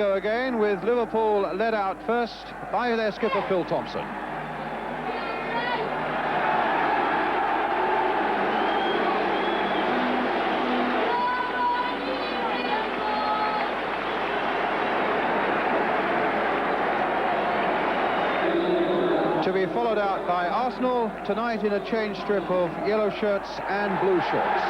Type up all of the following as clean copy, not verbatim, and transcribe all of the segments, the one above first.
go again, with Liverpool led out first by their skipper Phil Thompson. To be followed out by Arsenal tonight in a change strip of yellow shirts and blue shirts.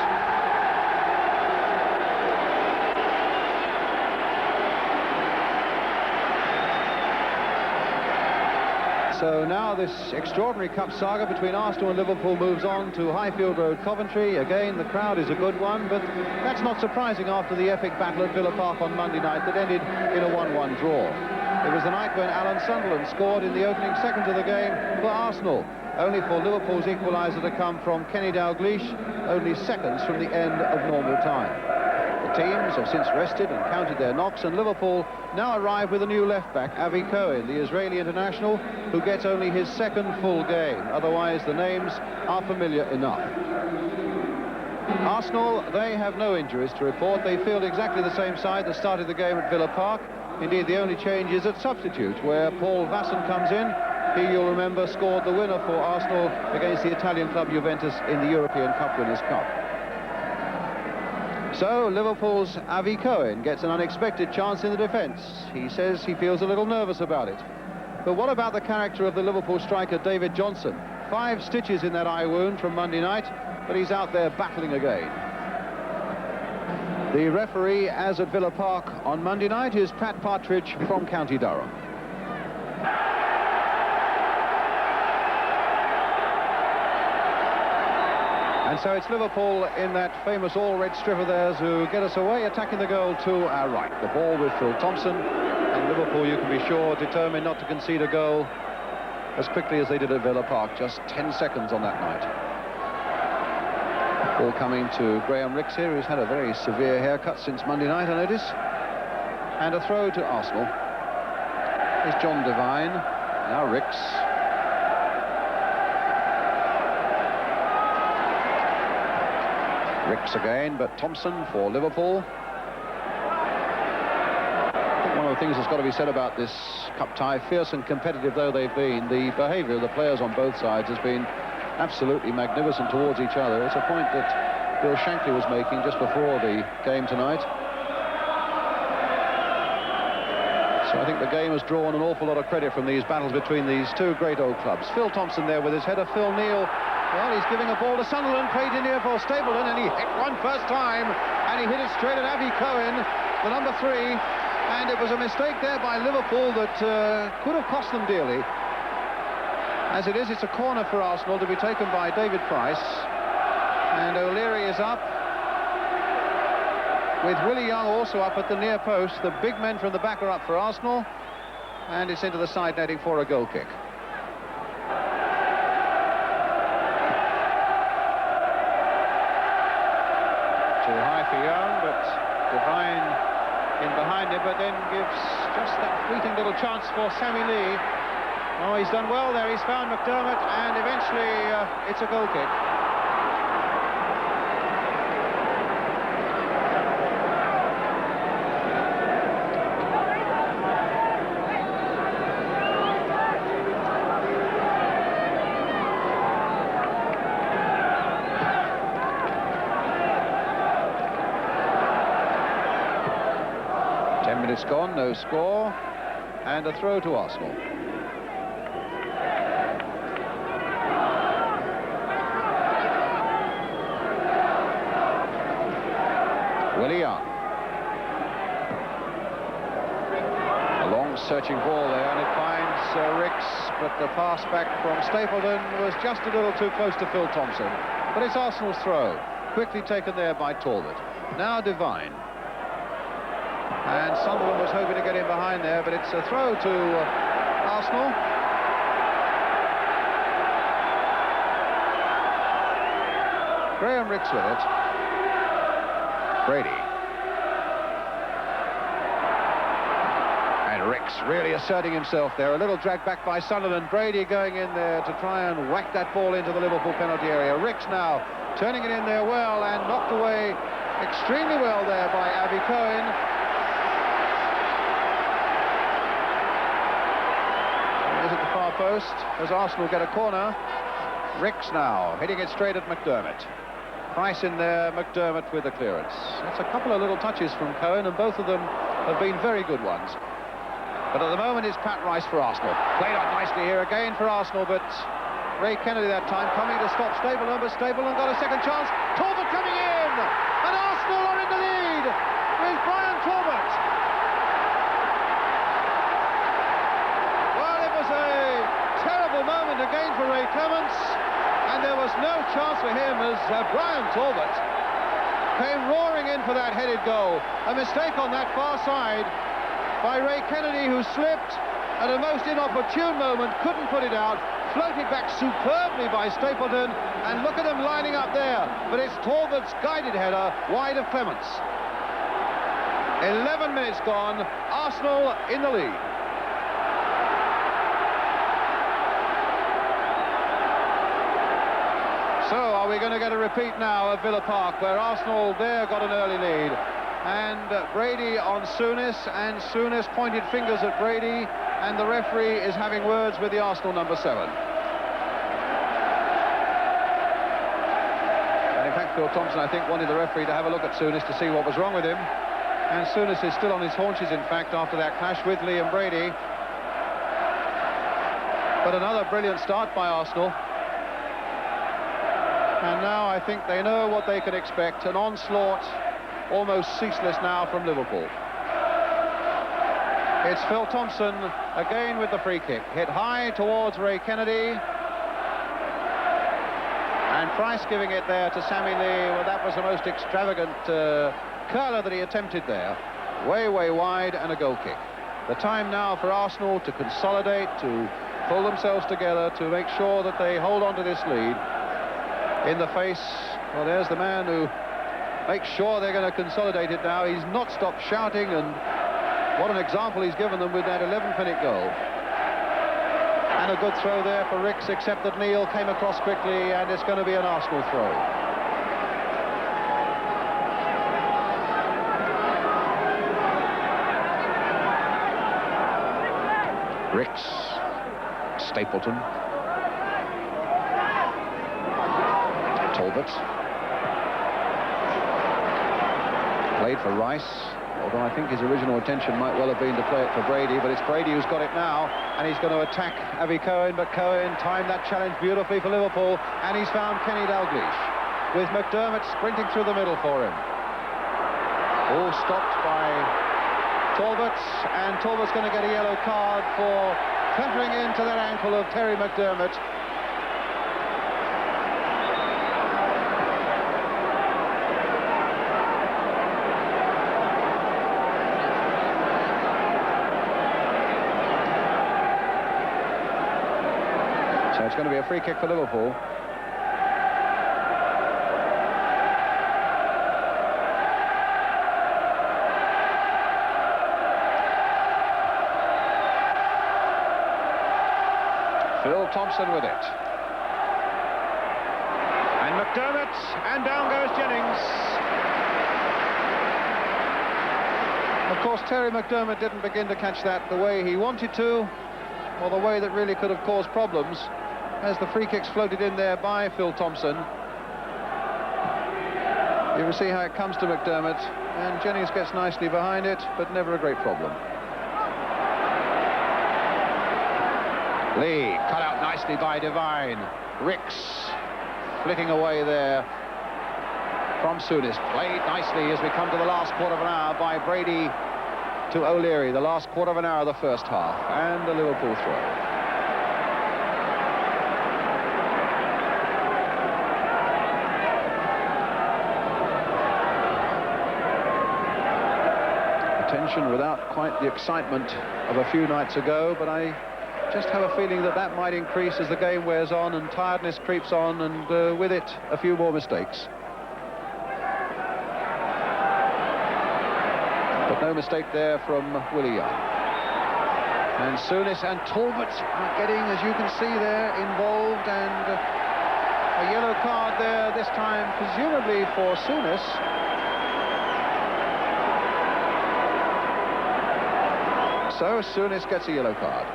So now this extraordinary cup saga between Arsenal and Liverpool moves on to Highfield Road, Coventry. Again, the crowd is a good one, but that's not surprising after the epic battle at Villa Park on Monday night that ended in a 1-1 draw. It was the night when Alan Sunderland scored in the opening seconds of the game for Arsenal, only for Liverpool's equaliser to come from Kenny Dalglish, only seconds from the end of normal time. The teams have since rested and counted their knocks, and Liverpool now arrive with a new left-back, Avi Cohen, the Israeli international, who gets only his second full game. Otherwise, the names are familiar enough. Arsenal, they have no injuries to report. They field exactly the same side that started the game at Villa Park. Indeed, the only change is at substitute, where Paul Vasson comes in. He, you'll remember, scored the winner for Arsenal against the Italian club Juventus in the European Cup Winners' Cup. So, Liverpool's Avi Cohen gets an unexpected chance in the defence. He says he feels a little nervous about it. But what about the character of the Liverpool striker, David Johnson? 5 stitches in that eye wound from Monday night, but he's out there battling again. The referee, as at Villa Park on Monday night, is Pat Partridge from County Durham. And so it's Liverpool in that famous all-red strip of theirs who get us away, attacking the goal to our right. The ball with Phil Thompson, and Liverpool, you can be sure, determined not to concede a goal as quickly as they did at Villa Park, just 10 seconds on that night. Ball coming to Graham Rix here, who's had a very severe haircut since Monday night, I notice. And a throw to Arsenal. Here's John Devine. Now Rix. Rix again, but Thompson for Liverpool. I think one of the things that's got to be said about this cup tie, fierce and competitive though they've been, the behaviour of the players on both sides has been absolutely magnificent towards each other. It's a point that Bill Shankly was making just before the game tonight. So I think the game has drawn an awful lot of credit from these battles between these two great old clubs. Phil Thompson there with his header. Phil Neal, well, he's giving a ball to Sunderland, played in here for Stapleton, and he hit one first time, and he hit it straight at Avi Cohen, the number 3, and it was a mistake there by Liverpool that could have cost them dearly. As it is, it's a corner for Arsenal to be taken by David Price. And O'Leary is up, with Willie Young also up at the near post. The big men from the back are up for Arsenal. And it's into the side netting for a goal kick. Too high for Young, but Devine in behind him, but then gives just that fleeting little chance for Sammy Lee. Oh, he's done well there. He's found McDermott, and eventually it's a goal kick. Minutes gone, no score, and a throw to Arsenal. Willie Young. A long searching ball there, and it finds Rix, but the pass back from Stapleton was just a little too close to Phil Thompson. But it's Arsenal's throw, quickly taken there by Talbot. Now Devine. And Sunderland was hoping to get in behind there, but it's a throw to Arsenal. Graham Rix with it. Brady. And Rix really asserting himself there. A little drag back by Sunderland. Brady going in there to try and whack that ball into the Liverpool penalty area. Rix now turning it in there well and knocked away extremely well there by Avi Cohen. post as Arsenal get a corner. Ricks now hitting it straight at McDermott. Price in there, McDermott with the clearance. That's a couple of little touches from Cohen, and both of them have been very good ones. But at the moment it's Pat Rice for Arsenal. Played out nicely here again for Arsenal, but Ray Kennedy that time coming to stop Stapleton, but Stapleton got a second chance. Talbot coming in, and Arsenal are in the lead with Brian Talbot. Well, it was a terrible moment again for Ray Clements, and there was no chance for him as Brian Talbot came roaring in for that headed goal. A mistake on that far side by Ray Kennedy, who slipped at a most inopportune moment, couldn't put it out, floated back superbly by Stapleton, and look at them lining up there. But it's Talbot's guided header wide of Clements. 11 minutes gone, Arsenal in the lead. So are we going to get a repeat now at Villa Park, where Arsenal there got an early lead? And Brady on Souness, and Souness pointed fingers at Brady, and the referee is having words with the Arsenal number 7. And in fact, Phil Thompson, I think, wanted the referee to have a look at Souness to see what was wrong with him. And Souness is still on his haunches, in fact, after that clash with Liam Brady. But another brilliant start by Arsenal. And now I think they know what they can expect. An onslaught almost ceaseless now from Liverpool. It's Phil Thompson again with the free kick. Hit high towards Ray Kennedy. And Price giving it there to Sammy Lee. Well, that was the most extravagant curler that he attempted there. Way, way wide, and a goal kick. The time now for Arsenal to consolidate, to pull themselves together, to make sure that they hold on to this lead. In the face, well, there's the man who makes sure they're going to consolidate it now. He's not stopped shouting, and what an example he's given them with that 11th-minute goal. And a good throw there for Ricks, except that Neil came across quickly, and it's going to be an Arsenal throw. Ricks, Stapleton, Talbot. Played for Rice, although I think his original intention might well have been to play it for Brady, but it's Brady who's got it now, and he's going to attack Avi Cohen, but Cohen timed that challenge beautifully for Liverpool, and he's found Kenny Dalglish, with McDermott sprinting through the middle for him. All stopped by Talbot, and Talbot's going to get a yellow card for clattering into that ankle of Terry McDermott. So it's going to be a free kick for Liverpool. Phil Thompson with it. And McDermott, and down goes Jennings. Of course, Terry McDermott didn't begin to catch that the way he wanted to, or the way that really could have caused problems, as the free kicks floated in there by Phil Thompson. You can see how it comes to McDermott, and Jennings gets nicely behind it, but never a great problem. Lee, cut out nicely by Devine. Ricks, flitting away there from Souness. Played nicely as we come to the last quarter of an hour by Brady to O'Leary. The last quarter of an hour of the first half. And a Liverpool throw. Attention without quite the excitement of a few nights ago, but I just have a feeling that that might increase as the game wears on and tiredness creeps on, and with it a few more mistakes. But no mistake there from Willie Young. And Souness and Talbot are getting, as you can see there, involved, and a yellow card there, this time presumably for Souness. So Souness gets a yellow card.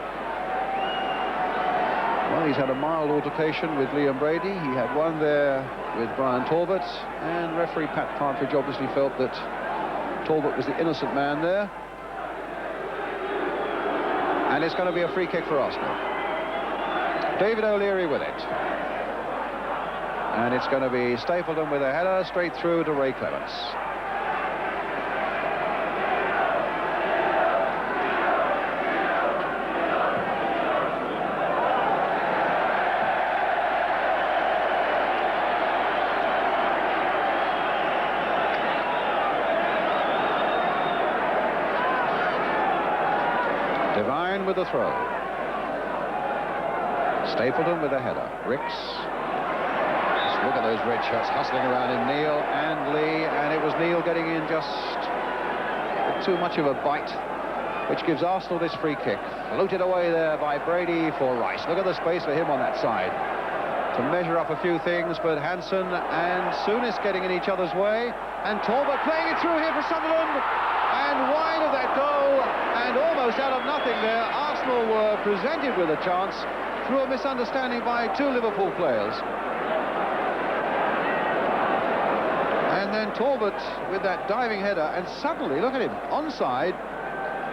Well, he's had a mild altercation with Liam Brady. He had one there with Brian Talbot, and referee Pat Partridge obviously felt that Talbot was the innocent man there. And it's going to be a free kick for Arsenal. David O'Leary with it. And it's going to be Stapleton with a header straight through to Ray Clements. Devine with the throw. Stapleton with a header. Ricks. Just look at those red shirts hustling around him. Neil and Lee, and it was Neil getting in just too much of a bite, which gives Arsenal this free kick. Floated away there by Brady for Rice. Look at the space for him on that side to measure up a few things, but Hansen and Souness getting in each other's way, and Talbot playing it through here for Sunderland. And wide of that goal, and almost out of nothing there, Arsenal were presented with a chance through a misunderstanding by two Liverpool players. And then Talbot with that diving header, and suddenly, look at him, onside,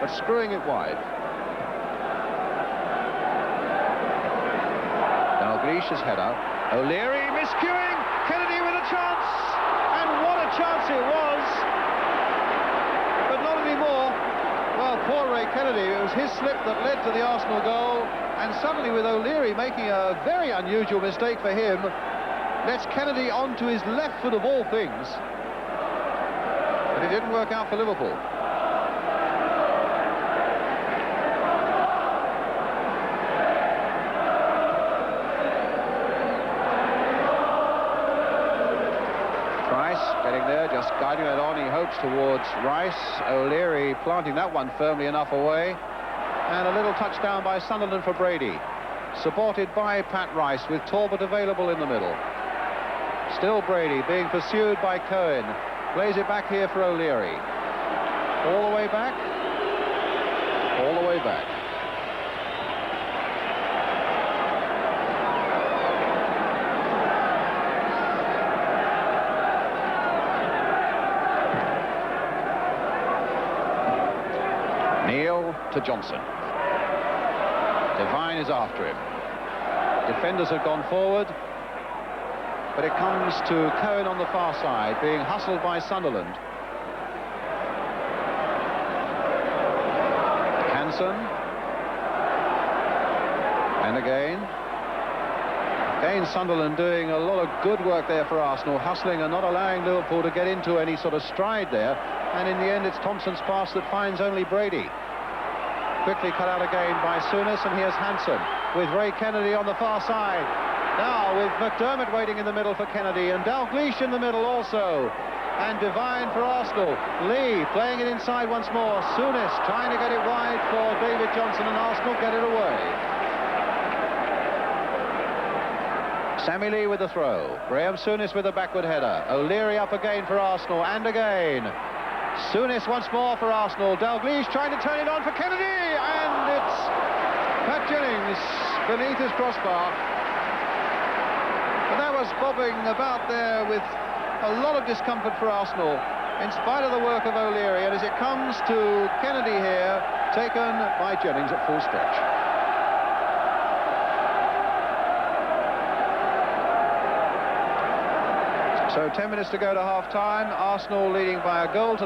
but screwing it wide. Dalglish's header. O'Leary miscuing, Kennedy with a chance, and what a chance it was. Not anymore. Well, poor Ray Kennedy, it was his slip that led to the Arsenal goal, and suddenly with O'Leary making a very unusual mistake for him, lets Kennedy onto his left foot of all things. But it didn't work out for Liverpool. Getting there, just guiding it on, he hopes, towards Rice. O'Leary planting that one firmly enough away. And a little touchdown by Sunderland for Brady. Supported by Pat Rice, with Talbot available in the middle. Still Brady being pursued by Cohen. Plays it back here for O'Leary. All the way back. All the way back. Neil to Johnson. Devine is after him. Defenders have gone forward, but it comes to Cohen on the far side, being hustled by Sunderland. Hansen. And again Sunderland doing a lot of good work there for Arsenal, hustling and not allowing Liverpool to get into any sort of stride there. And in the end, it's Thompson's pass that finds only Brady. Quickly cut out again by Souness, and here's Hansen with Ray Kennedy on the far side. Now with McDermott waiting in the middle for Kennedy, and Dalglish in the middle also. And Devine for Arsenal. Lee playing it inside once more. Souness trying to get it wide for David Johnson, and Arsenal get it away. Sammy Lee with the throw. Graham Souness with a backward header. O'Leary up again for Arsenal, and again. Souness once more for Arsenal. Dalglish trying to turn it on for Kennedy, and it's Pat Jennings beneath his crossbar. And that was bobbing about there with a lot of discomfort for Arsenal, in spite of the work of O'Leary. And as it comes to Kennedy here, taken by Jennings at full stretch. So 10 minutes to go to half-time. Arsenal leading by 1-0.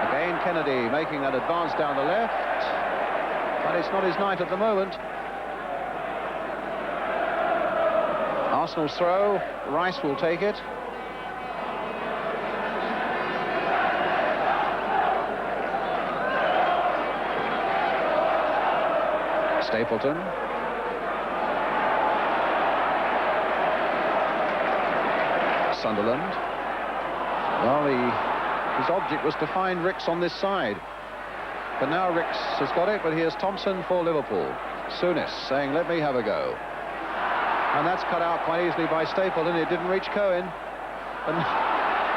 Again, Kennedy making that advance down the left. But it's not his night at the moment. Arsenal's throw. Rice will take it. Stapleton. Sunderland. Well, his object was to find Ricks on this side. But now Ricks has got it, but here's Thompson for Liverpool. Souness saying, let me have a go. And that's cut out quite easily by Stapleton. It didn't reach Cohen. And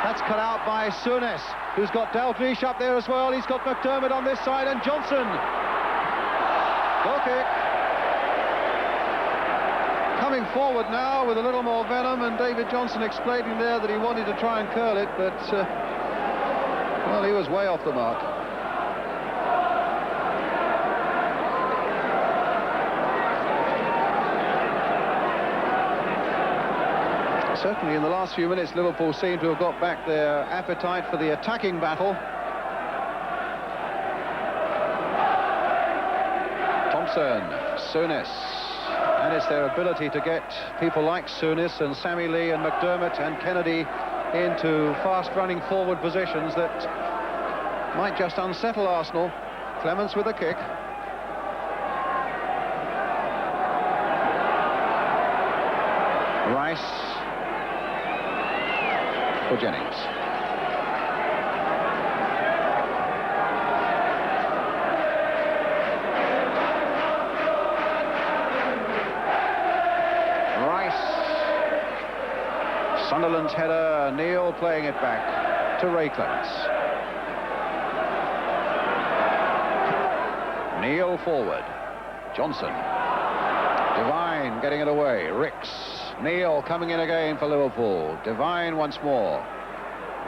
that's cut out by Souness. who's got Dalglish up there as well. He's got McDermott on this side, and Johnson. Goal kick. Coming forward now with a little more venom, and David Johnson explaining there that he wanted to try and curl it, but, well, he was way off the mark. Certainly in the last few minutes, Liverpool seem to have got back their appetite for the attacking battle. Thompson, Souness, and it's their ability to get people like Souness and Sammy Lee and McDermott and Kennedy into fast-running forward positions that might just unsettle Arsenal. Clements with a kick. Rice for Jennings. Rice. Sunderland's header. Neil playing it back to Ray Clements. Neil forward. Johnson. Devine getting it away. Ricks. Neil coming in again for Liverpool. Devine once more.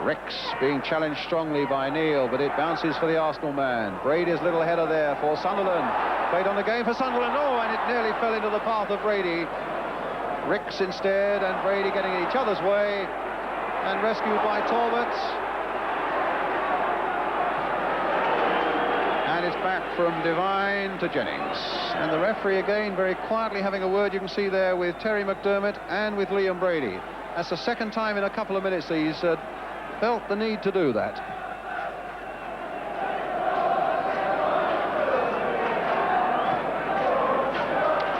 Ricks being challenged strongly by Neil, but it bounces for the Arsenal man. Brady's little header there for Sunderland. Played on again for Sunderland. Oh, and it nearly fell into the path of Brady. Ricks instead, and Brady getting in each other's way, and rescued by Talbot. And it's back from Devine to Jennings. And the referee again very quietly having a word, you can see there, with Terry McDermott and with Liam Brady. That's the second time in a couple of minutes he's felt the need to do that.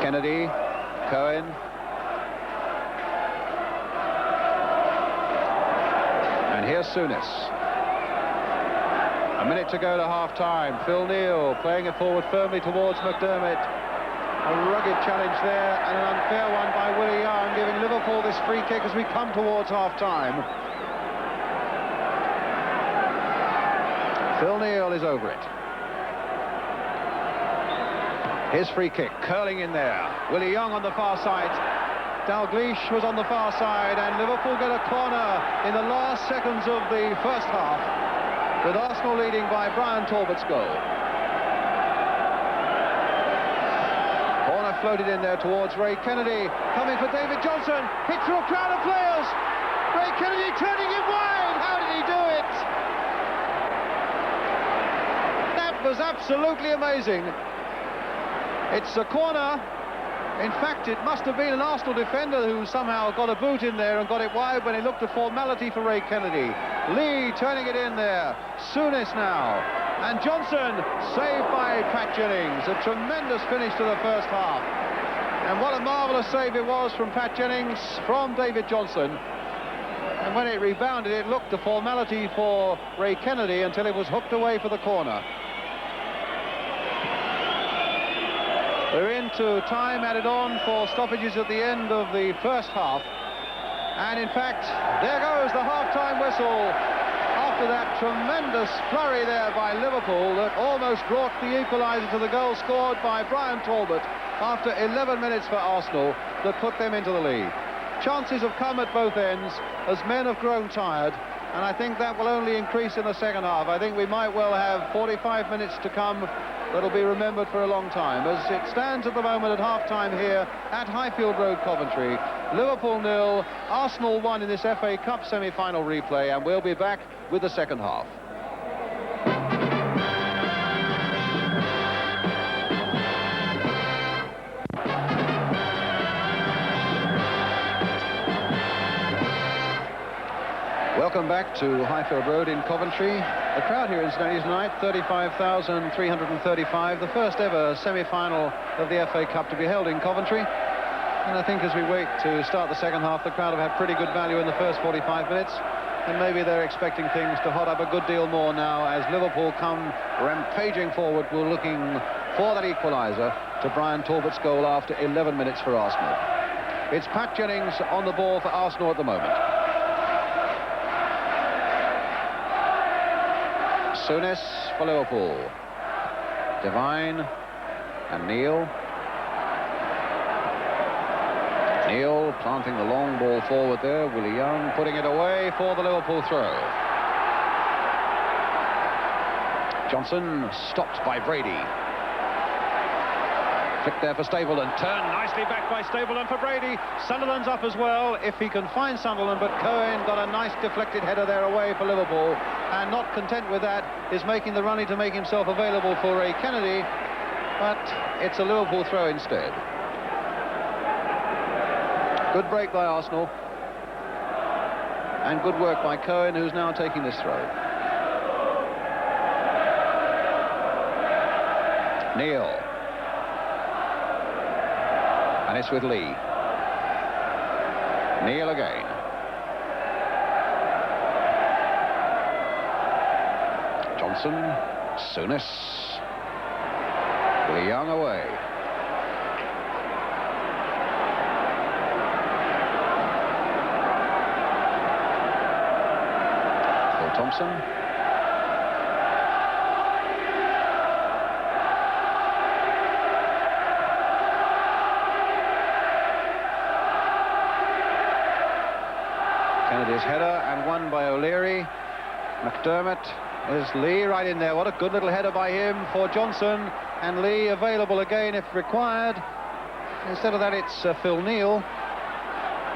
Kennedy, Cohen. And here's Souness. A minute to go to half-time. Phil Neal playing it forward firmly towards McDermott. A rugged challenge there, and an unfair one by Willie Young, giving Liverpool this free kick as we come towards half-time. Phil Neal is over it. His free kick, curling in there. Willie Young on the far side. Dalglish was on the far side, and Liverpool get a corner in the last seconds of the first half, with Arsenal leading by Brian Talbot's goal. Corner floated in there towards Ray Kennedy, coming for David Johnson, hit through a crowd of players. Ray Kennedy turning it wide. How did he do it? That was absolutely amazing. It's a corner. In fact, it must have been an Arsenal defender who somehow got a boot in there and got it wide when it looked a formality for Ray Kennedy. Lee turning it in there. Souness now. And Johnson saved by Pat Jennings. A tremendous finish to the first half. And what a marvellous save it was from Pat Jennings from David Johnson. And when it rebounded, it looked a formality for Ray Kennedy until it was hooked away for the corner. We're into time added on for stoppages at the end of the first half. And in fact, there goes the half-time whistle after that tremendous flurry there by Liverpool that almost brought the equaliser to the goal scored by Brian Talbot after 11 minutes for Arsenal that put them into the lead. Chances have come at both ends as men have grown tired, and I think that will only increase in the second half. I think we might well have 45 minutes to come that'll be remembered for a long time. As it stands at the moment at half-time here at Highfield Road, Coventry, Liverpool 0, Arsenal 1 in this FA Cup semi-final replay, and we'll be back with the second half. Welcome back to Highfield Road in Coventry. The crowd here incidentally tonight, 35,335, the first ever semi-final of the FA Cup to be held in Coventry. And I think as we wait to start the second half, the crowd have had pretty good value in the first 45 minutes. And maybe they're expecting things to hot up a good deal more now as Liverpool come rampaging forward. We're looking for that equaliser to Brian Talbot's goal after 11 minutes for Arsenal. It's Pat Jennings on the ball for Arsenal at the moment. Souness for Liverpool. Devine and Neil. Neil planting the long ball forward there. Willie Young putting it away for the Liverpool throw. Johnson stopped by Brady. Flick there for Stapleton. Turned nicely back by Stapleton for Brady. Sunderland's up as well, if he can find Sunderland, but Cohen got a nice deflected header there away for Liverpool, and not content with that, is making the running to make himself available for Ray Kennedy, but it's a Liverpool throw instead. Good break by Arsenal, and good work by Cohen, who's now taking this throw. Neil. And it's with Lee. Neil again. Johnson. Souness. Willie Young away. Phil Thompson. Kennedy's header, and won by O'Leary. McDermott is Lee right in there. What a good little header by him for Johnson, and Lee available again if required. Instead of that, it's Phil Neal.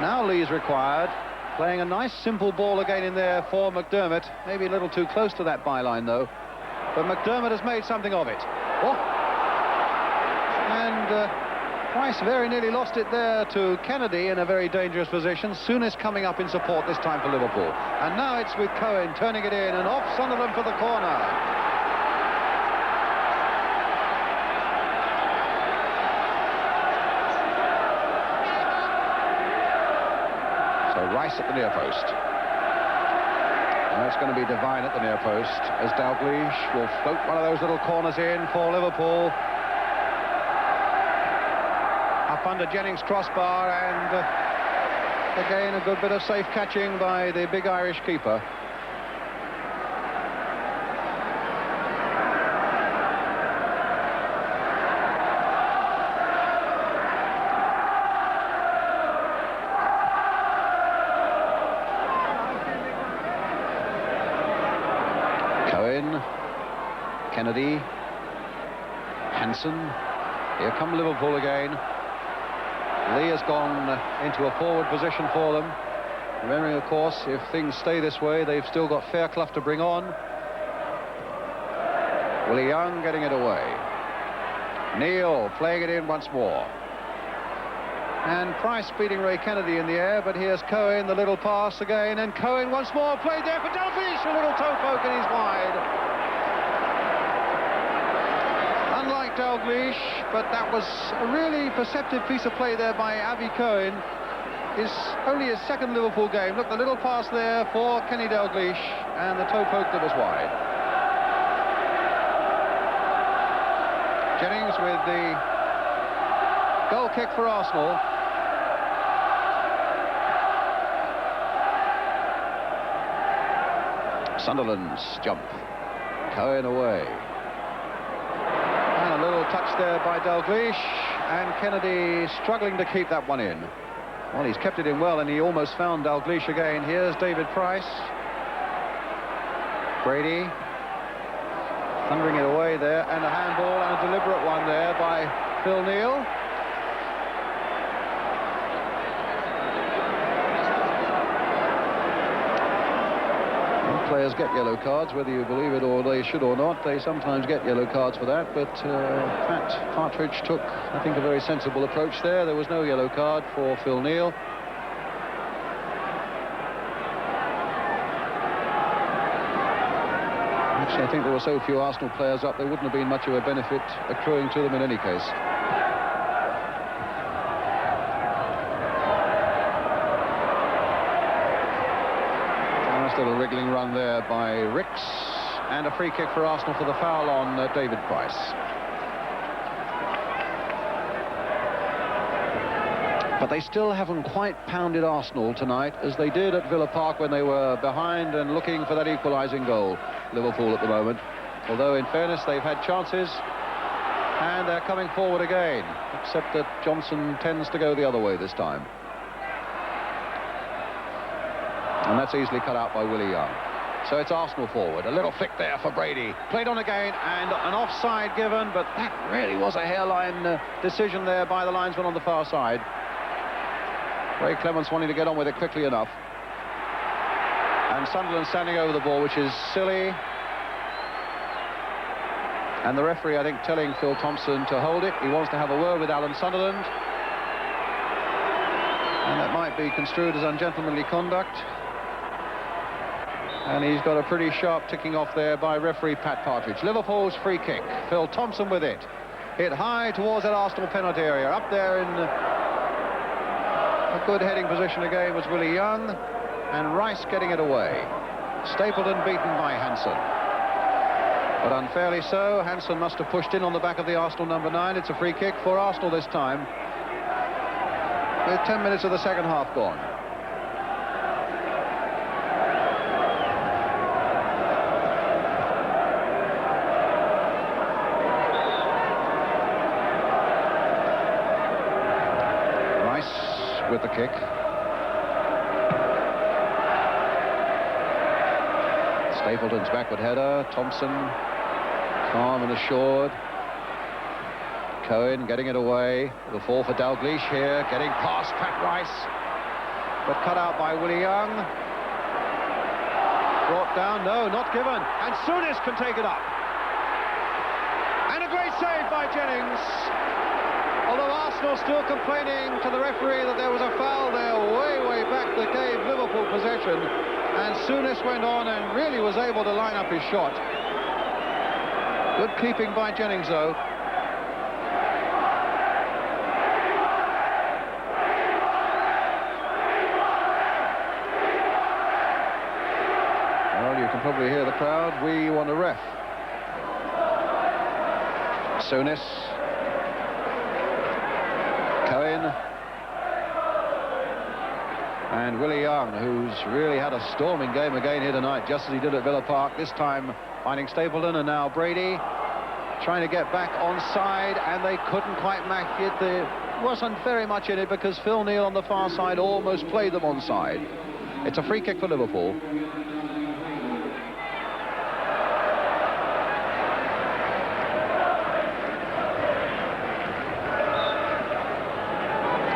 Now Lee's required, playing a nice simple ball again in there for McDermott. Maybe a little too close to that byline though, but McDermott has made something of it. Oh. And Price very nearly lost it there to Kennedy in a very dangerous position. Souness coming up in support this time for Liverpool. And now it's with Cohen turning it in, and off Sunderland for the corner. So Rice at the near post. Now it's going to be Devine at the near post, as Dalglish will float one of those little corners in for Liverpool. Up under Jennings' crossbar, and again a good bit of safe catching by the big Irish keeper. Cohen, Kennedy, Hansen. Here come Liverpool again. Lee has gone into a forward position for them. Remembering, of course, if things stay this way, they've still got Fairclough to bring on. Willie Young getting it away. Neil playing it in once more. And Price beating Ray Kennedy in the air, but here's Cohen, the little pass again, and Cohen once more played there for Dalglish, a little toe poke, and he's wide. Unlike Dalglish, but that was a really perceptive piece of play there by Avi Cohen. It's only his second Liverpool game. Look, the little pass there for Kenny Dalglish, and the toe poke that was wide. Jennings with the goal kick for Arsenal. Sunderland's jump. Cohen away. And a little touch there by Dalglish, and Kennedy struggling to keep that one in. Well, he's kept it in well, and he almost found Dalglish again. Here's David Price. Brady thundering it away there, and a handball, and a deliberate one there by Phil Neal. Players get yellow cards, whether you believe it or they should or not. They sometimes get yellow cards for that, but Pat Partridge took, I think, a very sensible approach there. There was no yellow card for Phil Neal. Actually, I think there were so few Arsenal players up, there wouldn't have been much of a benefit accruing to them in any case. Little wriggling run there by Ricks, and a free kick for Arsenal for the foul on David Price. But they still haven't quite pounded Arsenal tonight as they did at Villa Park when they were behind and looking for that equalising goal. Liverpool at the moment. Although, in fairness, they've had chances, and they're coming forward again, except that Johnson tends to go the other way this time. And that's easily cut out by Willie Young. So it's Arsenal forward. A little flick there for Brady. Played on again, and an offside given, but that really was a hairline decision there by the linesman on the far side. Ray Clements wanting to get on with it quickly enough. And Sunderland standing over the ball, which is silly. And the referee, I think, telling Phil Thompson to hold it. He wants to have a word with Alan Sunderland. And that might be construed as ungentlemanly conduct. And he's got a pretty sharp ticking off there by referee Pat Partridge. Liverpool's free kick. Phil Thompson with it. Hit high towards that Arsenal penalty area. Up there in a good heading position again was Willie Young. And Rice getting it away. Stapleton beaten by Hansen. But unfairly so. Hansen must have pushed in on the back of the Arsenal number 9. It's a free kick for Arsenal this time, with 10 minutes of the second half gone. Rice with the kick. Stapleton's backward header. Thompson calm and assured. Cohen getting it away. The fall for Dalglish here, getting past Pat Rice, but cut out by Willie Young. Brought down, no, not given. And Souness can take it up. And a great save by Jennings. Although Arsenal still complaining to the referee that there was a foul there way back that gave Liverpool possession. And Souness went on and really was able to line up his shot. Good keeping by Jennings, though. Well, you can probably hear the crowd. We want a ref. Souness. Cohen. And Willie Young, who's really had a storming game again here tonight, just as he did at Villa Park, this time finding Stapleton, and now Brady trying to get back onside, and they couldn't quite match it. There wasn't very much in it because Phil Neal on the far side almost played them onside. It's a free kick for Liverpool.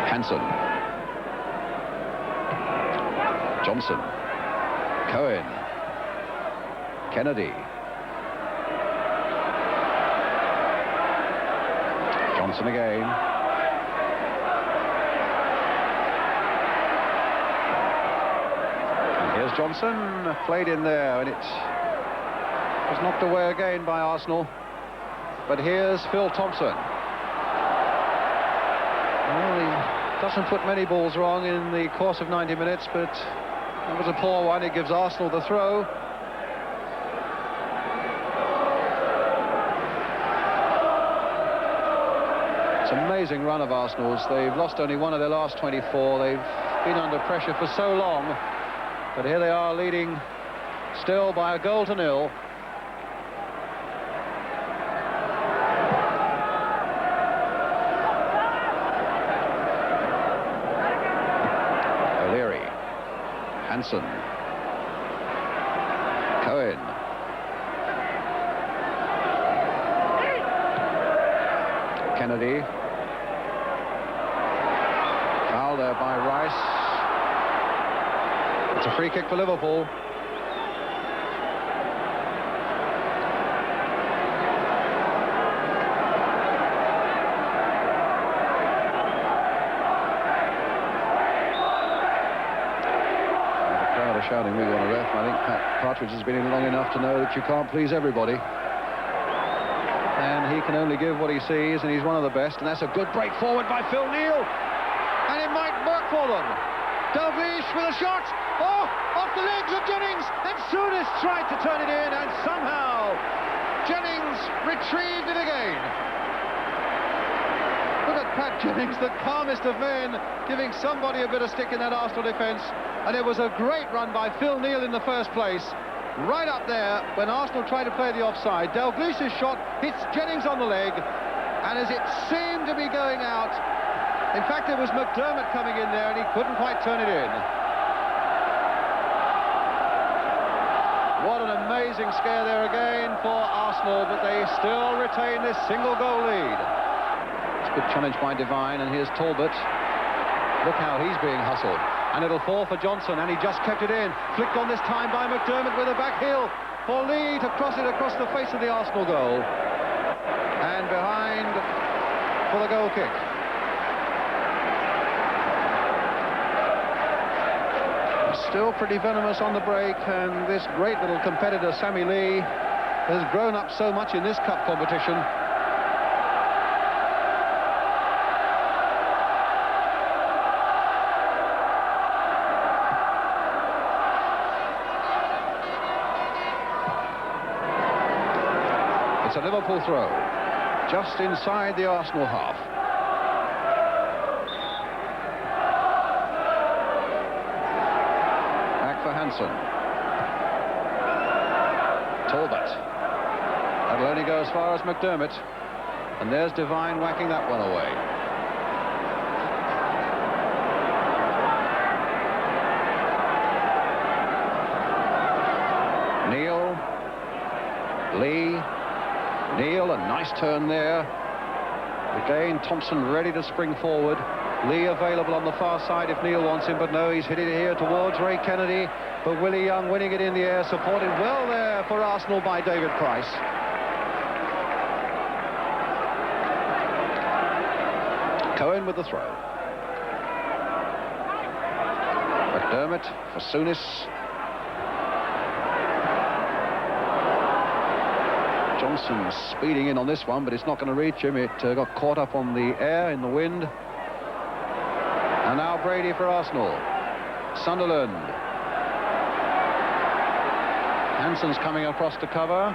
Hansen. Johnson. Cohen. Kennedy. Johnson again. And here's Johnson, played in there, and it was knocked away again by Arsenal. But here's Phil Thompson. Well, he doesn't put many balls wrong in the course of 90 minutes, but that was a poor one. It gives Arsenal the throw. It's an amazing run of Arsenal's. They've lost only one of their last 24. They've been under pressure for so long. But here they are leading still by a goal to nil. Hansen. Cohen. Kennedy. Foul there by Rice. It's a free kick for Liverpool. Shouting, we want a ref. I think Pat Partridge has been in long enough to know that you can't please everybody. And he can only give what he sees, and he's one of the best. And that's a good break forward by Phil Neal. And it might work for them. Dalglish with a shot. Oh, off the legs of Jennings. And Souness tried to turn it in, and somehow Jennings retrieved it again. Look at Pat Jennings, the calmest of men, giving somebody a bit of stick in that Arsenal defence. And it was a great run by Phil Neal in the first place. right up there when Arsenal tried to play the offside. Dalglish's shot hits Jennings on the leg, and as it seemed to be going out, in fact it was McDermott coming in there and he couldn't quite turn it in. What an amazing scare there again for Arsenal, but they still retain this single goal lead. It's a good challenge by Devine, and here's Talbot. Look how he's being hustled. And it'll fall for Johnson, and he just kept it in. Flicked on this time by McDermott with a back heel for Lee to cross it across the face of the Arsenal goal. And behind for the goal kick. Still pretty venomous on the break, and this great little competitor, Sammy Lee, has grown up so much in this cup competition. It's a Liverpool throw, just inside the Arsenal half. Back for Hansen. Talbot. That'll only go as far as McDermott. And there's Devine whacking that one away. Neil. Lee. Neil, a nice turn there. Again, Thompson ready to spring forward. Lee available on the far side if Neil wants him, but no, he's hit it here towards Ray Kennedy. But Willie Young winning it in the air, supported well there for Arsenal by David Price. Cohen with the throw. McDermott for Souness. Johnson speeding in on this one, but it's not going to reach him. It got caught up on the air in the wind. And now Brady for Arsenal. Sunderland. Hansen's coming across to cover.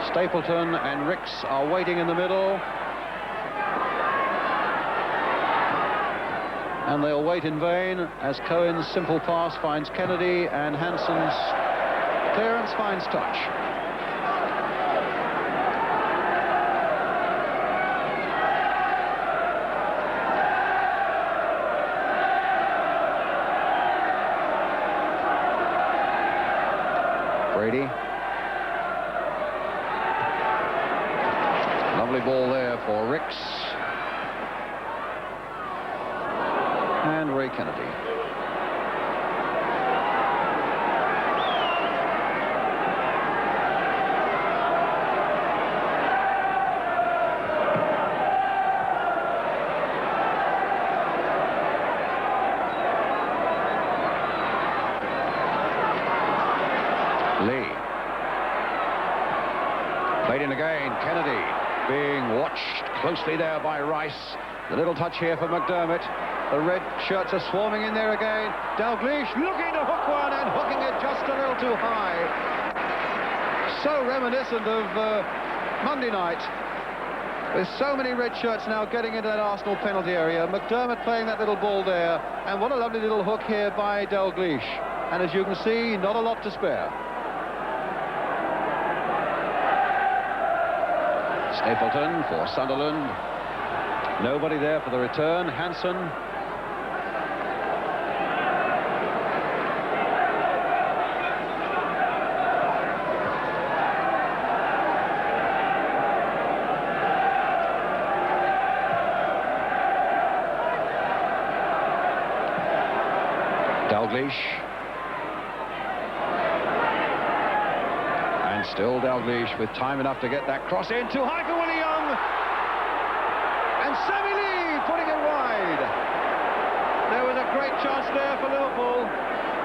Stapleton and Ricks are waiting in the middle. And they'll wait in vain as Cohen's simple pass finds Kennedy and Hansen's clearance finds touch. Brady. Lovely ball there for Ricks. And Ray Kennedy. Lee. Played in again. Kennedy being watched closely there by Rice. The little touch here for McDermott. The red shirts are swarming in there again. Dalglish looking to hook one and hooking it just a little too high. So reminiscent of Monday night. There's so many red shirts now getting into that Arsenal penalty area. McDermott playing that little ball there. And what a lovely little hook here by Dalglish. And as you can see, not a lot to spare. Stapleton for Sunderland. Nobody there for the return. Hansen. Dalglish. And still Dalglish with time enough to get that cross in. Too high for Willie Young. And Sammy Lee putting it wide. There was a great chance there for Liverpool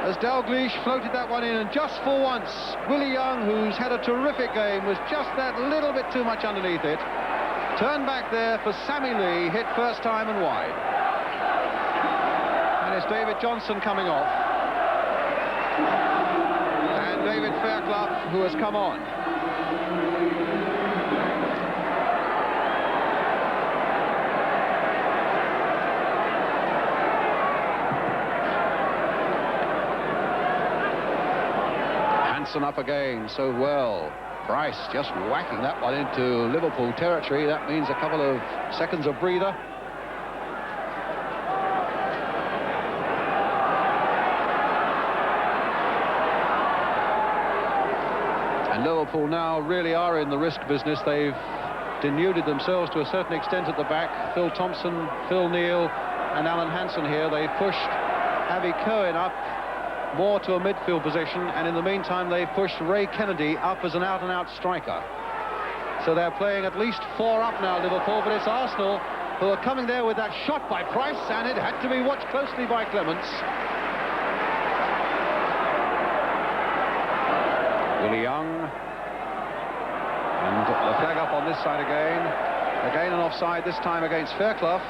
as Dalglish floated that one in, and just for once Willie Young, who's had a terrific game, was just that little bit too much underneath it. Turned back there for Sammy Lee, hit first time and wide. And it's David Johnson coming off. And David Fairclough, who has come on. Thompson up again, so well. Price just whacking that one into Liverpool territory. That means a couple of seconds of breather. And Liverpool now really are in the risk business. They've denuded themselves to a certain extent at the back. Phil Thompson, Phil Neal and Alan Hansen here. They've pushed Avi Cohen up more to a midfield position, and in the meantime they've pushed Ray Kennedy up as an out-and-out striker. So they're playing at least 4 up now, Liverpool, but it's Arsenal who are coming there with that shot by Price, and it had to be watched closely by Clements. Willie Young, and the flag up on this side again. Again an offside, this time against Fairclough.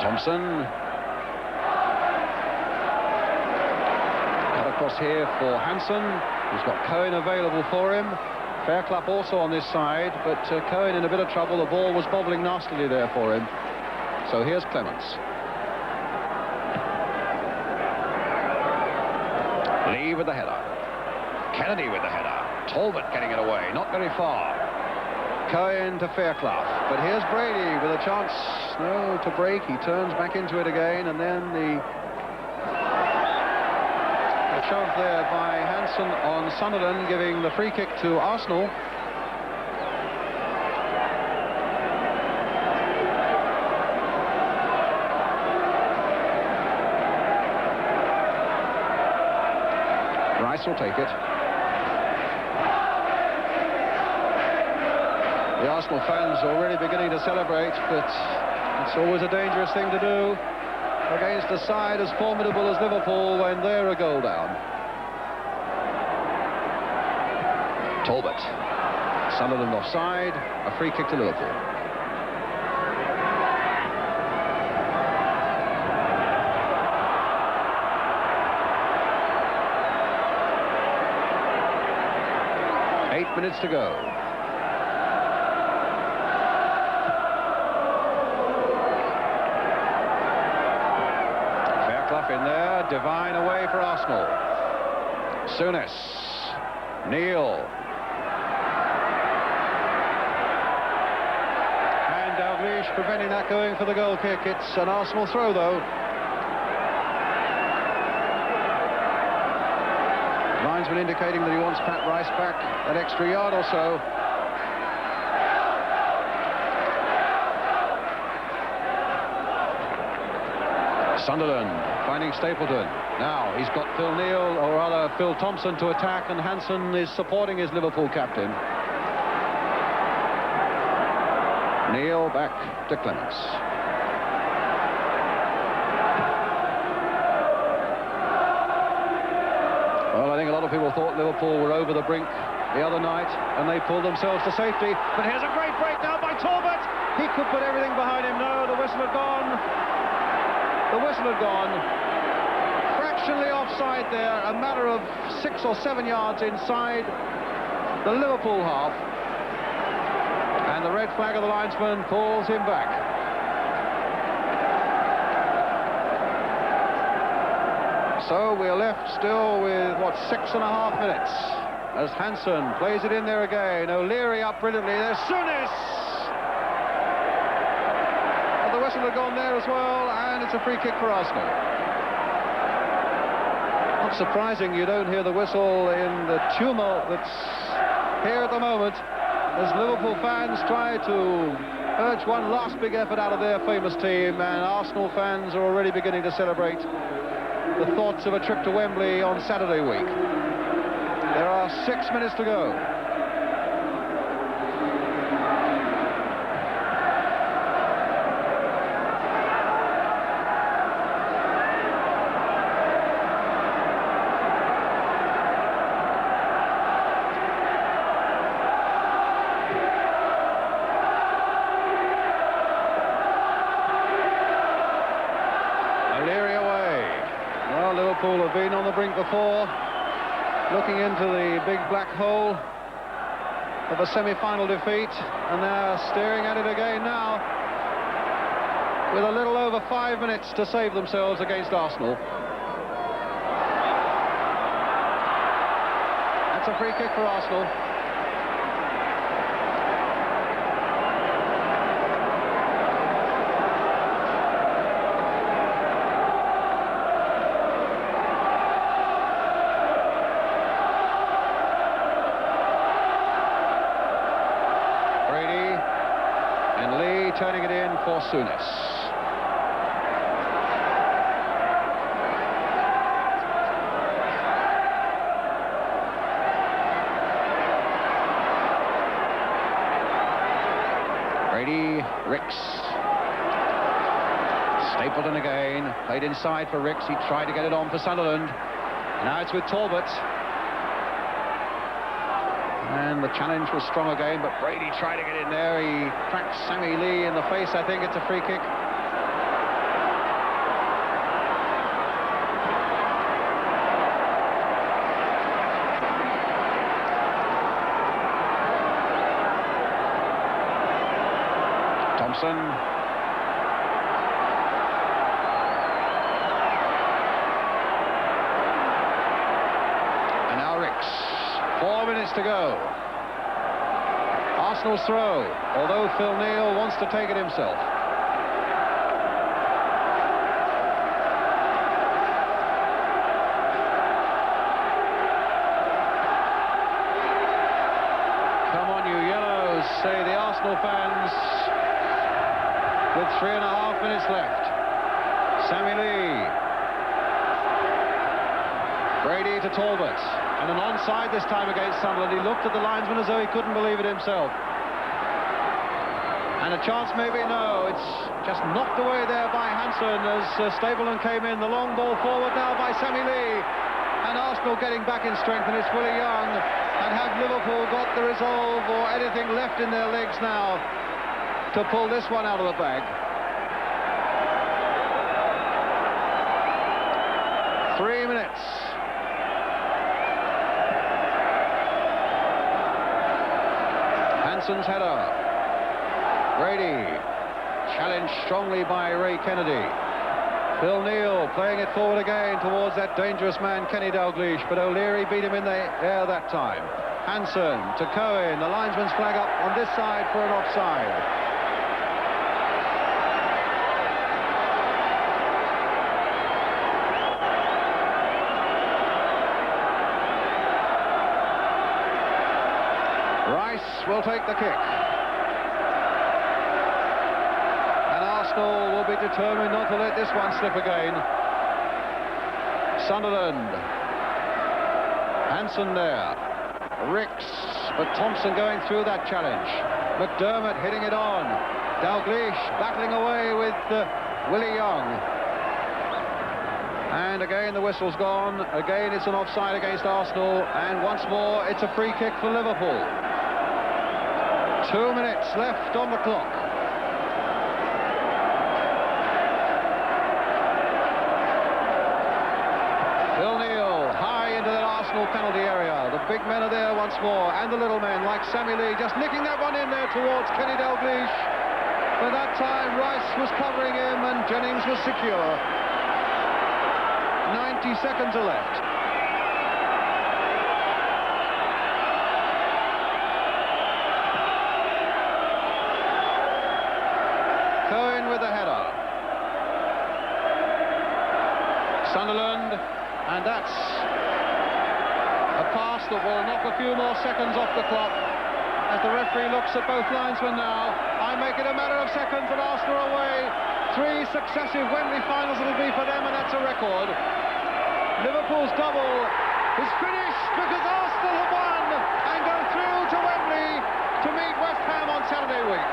Thompson. Cut across here for Hansen, who's got Cohen available for him. Fairclough also on this side, but Cohen in a bit of trouble. The ball was bobbling nastily there for him. So here's Clements. Lee with the header. Kennedy with the header. Talbot getting it away, not very far. Cohen to Fairclough, but here's Brady with a chance to break. He turns back into it again, and then the shove there by Hansen on Sunderland, giving the free kick to Arsenal. Rice will take it. The Arsenal fans already beginning to celebrate, but it's always a dangerous thing to do against a side as formidable as Liverpool when they're a goal down. Talbot. Sunderland offside. A free kick to Liverpool. Eight minutes to go. In there, Devine away for Arsenal. Souness, Neal, and Dalglish preventing that going for the goal kick. It's an Arsenal throw though. Linesman indicating that he wants Pat Rice back an extra yard or so. Sunderland finding Stapleton. Now he's got Phil Neal, or rather Phil Thompson, to attack, and Hansen is supporting his Liverpool captain. Neal back to Clements. Well, I think a lot of people thought Liverpool were over the brink the other night, and they pulled themselves to safety. But here's a great break now by Talbot. He could put everything behind him. No, the whistle had gone. The whistle had gone. Fractionally offside there, a matter of 6 or 7 yards inside the Liverpool half. And the red flag of the linesman pulls him back. So we're left still with, what, 6.5 minutes as Hansen plays it in there again. O'Leary up brilliantly. There's Souness. The whistle had gone there as well, and it's a free kick for Arsenal. Not surprising you don't hear the whistle in the tumult that's here at the moment, as Liverpool fans try to urge one last big effort out of their famous team, and Arsenal fans are already beginning to celebrate the thoughts of a trip to Wembley on Saturday week. There are 6 minutes to go. Well, Liverpool have been on the brink before, looking into the big black hole of a semi-final defeat, and they're staring at it again now, with a little over 5 minutes to save themselves against Arsenal. That's a free kick for Arsenal. Turning it in for Souness. Brady, Ricks. Stapleton again, played inside for Ricks. He tried to get it on for Sunderland. Now it's with Talbot. And the challenge was strong again, but Brady tried to get in there. He cracked Sammy Lee in the face. I think it's a free kick. Thompson. And now Ricks. 4 minutes to go. Arsenal's throw, although Phil Neal wants to take it himself. Come on, you yellows, say the Arsenal fans, with 3.5 minutes left. Sammy Lee. Brady to Talbot. And an onside this time against Sunderland. He looked at the linesman as though he couldn't believe it himself. And a chance maybe? No, it's just knocked away there by Hansen as Stapleton came in. The long ball forward now by Sammy Lee. And Arsenal getting back in strength, and it's Willie Young. And have Liverpool got the resolve or anything left in their legs now to pull this one out of the bag? 3 minutes. Hansen's header. Brady, challenged strongly by Ray Kennedy. Phil Neal playing it forward again towards that dangerous man Kenny Dalglish, but O'Leary beat him in the air that time. Hansen to Cohen, the linesman's flag up on this side for an offside. Rice will take the kick. And Arsenal will be determined not to let this one slip again. Sunderland. Hansen there. Ricks, but Thompson going through that challenge. McDermott hitting it on. Dalglish battling away with Willie Young. And again the whistle's gone. Again it's an offside against Arsenal. And once more it's a free kick for Liverpool. 2 minutes left on the clock. Phil Neal high into that Arsenal penalty area. The big men are there once more, and the little men like Sammy Lee just nicking that one in there towards Kenny Dalglish. But that time Rice was covering him and Jennings was secure. 90 seconds are left. Cohen with the header. Sunderland, and that's a pass that will knock a few more seconds off the clock as the referee looks at both linesmen now. I make it a matter of seconds and Arsenal away. 3 successive Wembley finals it'll be for them, and that's a record. Liverpool's double is finished because Arsenal have won and go through to Wembley to meet West Ham on Saturday week.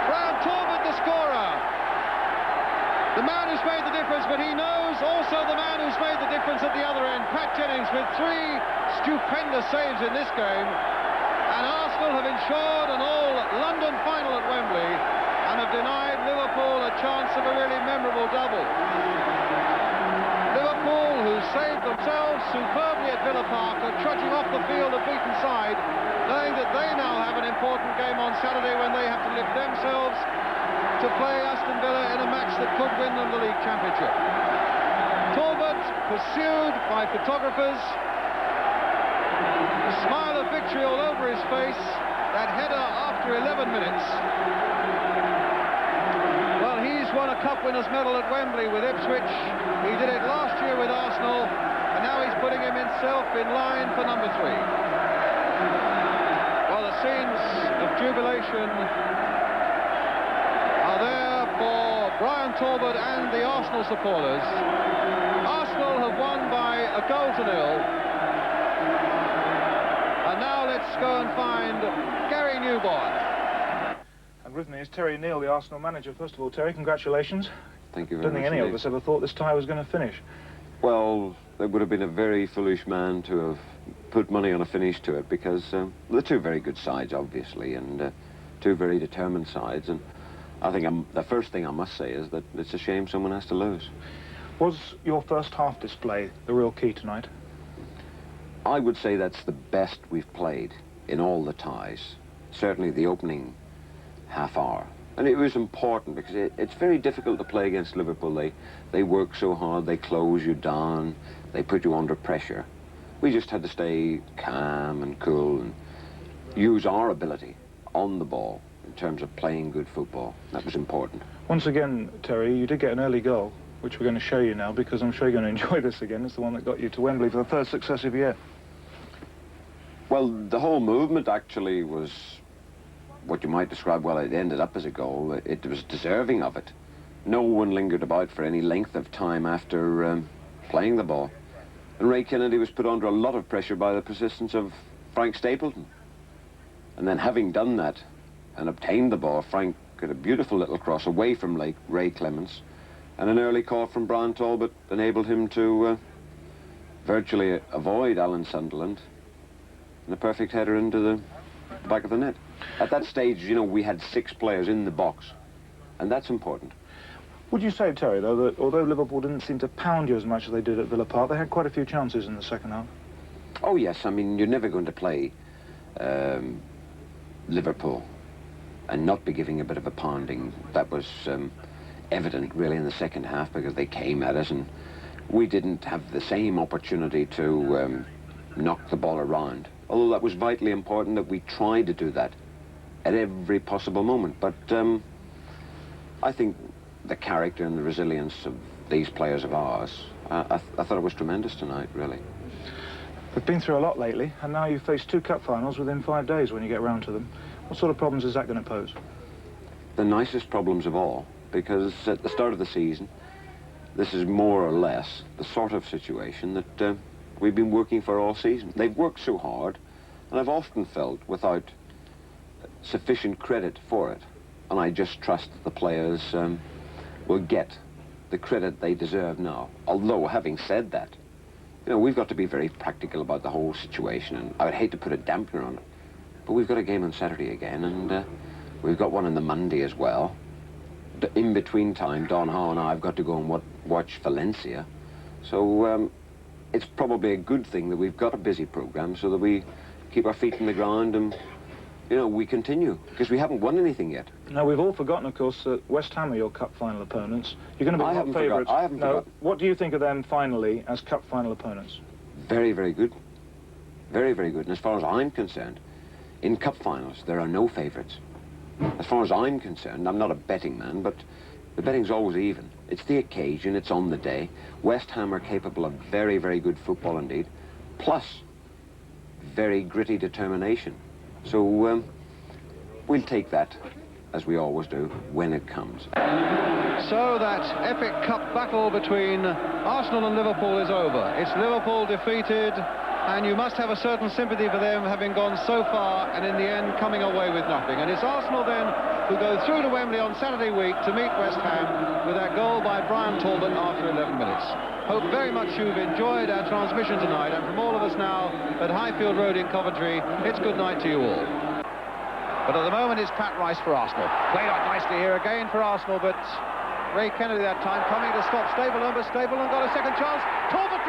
Brown Talbot, the scorer. The man who's made the difference, but he knows also the man who's made the difference at the other end. Pat Jennings with 3 stupendous saves in this game. And Arsenal have ensured an all-London final at Wembley and have denied Liverpool a chance of a really memorable double. Liverpool superbly at Villa Park, are trudging off the field of beaten side, knowing that they now have an important game on Saturday when they have to lift themselves to play Aston Villa in a match that could win them the league championship. Talbot pursued by photographers, a smile of victory all over his face, that header after 11 minutes. Well, he's won a Cup Winners' Medal at Wembley with Ipswich. He did it last year with Arsenal, and now he's putting himself in line for number 3. Well, the scenes of jubilation are there for Brian Talbot and the Arsenal supporters. Arsenal have won by a goal to 0. And now let's go and find Gary Newborn. And with me is Terry Neal, the Arsenal manager. First of all, Terry, congratulations. Thank you very much. I don't think any of us ever thought this tie was going to finish. Well, it would have been a very foolish man to have put money on a finish to it, because they're two very good sides, obviously, and two very determined sides. And I think the first thing I must say is that it's a shame someone has to lose. Was your first half display the real key tonight? I would say that's the best we've played in all the ties. Certainly the opening half hour. And it was important because it's very difficult to play against Liverpool. They work so hard, they close you down, they put you under pressure. We just had to stay calm and cool and use our ability on the ball in terms of playing good football. That was important. Once again, Terry, you did get an early goal, which we're going to show you now, because I'm sure you're going to enjoy this again. It's the one that got you to Wembley for the third successive year. Well, the whole movement actually was what you might describe, well, it ended up as a goal. It was deserving of it. No one lingered about for any length of time after playing the ball. And Ray Kennedy was put under a lot of pressure by the persistence of Frank Stapleton. And then having done that and obtained the ball, Frank got a beautiful little cross away from Ray Clements, and an early call from Brian Talbot enabled him to virtually avoid Alan Sunderland, and a perfect header into the back of the net. At that stage, you know, we had 6 players in the box, and that's important. Would you say, Terry, though, that although Liverpool didn't seem to pound you as much as they did at Villa Park, they had quite a few chances in the second half? Oh, yes. I mean, you're never going to play Liverpool and not be giving a bit of a pounding. That was evident, really, in the second half, because they came at us, and we didn't have the same opportunity to knock the ball around. Although that was vitally important that we tried to do that at every possible moment. But I think the character and the resilience of these players of ours, I thought it was tremendous tonight, really. We've been through a lot lately, and now you face 2 cup finals within 5 days when you get round to them. What sort of problems is that going to pose? The nicest problems of all, because at the start of the season, this is more or less the sort of situation that we've been working for all season. They've worked so hard, and I've often felt without sufficient credit for it. And I just trust that the players will get the credit they deserve now. Although, having said that, you know, we've got to be very practical about the whole situation, and I would hate to put a dampener on it. But we've got a game on Saturday again, and we've got one on the Monday as well. In between time, Don Howe and I have got to go and watch Valencia. So it's probably a good thing that we've got a busy programme, so that we keep our feet in the ground and, you know, we continue, because we haven't won anything yet. Now, we've all forgotten, of course, that West Ham are your cup final opponents. You're going to be hot favourites. I haven't forgotten. What do you think of them finally as cup final opponents? Very, very good. Very, very good. And as far as I'm concerned, in cup finals, there are no favourites. As far as I'm concerned, I'm not a betting man, but the betting's always even. It's the occasion, it's on the day. West Ham are capable of very, very good football indeed, plus very gritty determination. So we'll take that, as we always do, when it comes. So that epic cup battle between Arsenal and Liverpool is over. It's Liverpool defeated, and you must have a certain sympathy for them, having gone so far and in the end coming away with nothing. And it's Arsenal then who go through to Wembley on Saturday week to meet West Ham with that goal by Brian Talbot after 11 minutes. Hope very much you've enjoyed our transmission tonight, and from all of us now at Highfield Road in Coventry, it's good night to you all. But at the moment it's Pat Rice for Arsenal. Played out nicely here again for Arsenal, but Ray Kennedy that time coming to stop Stapleton, but Stapleton got a second chance. Talbot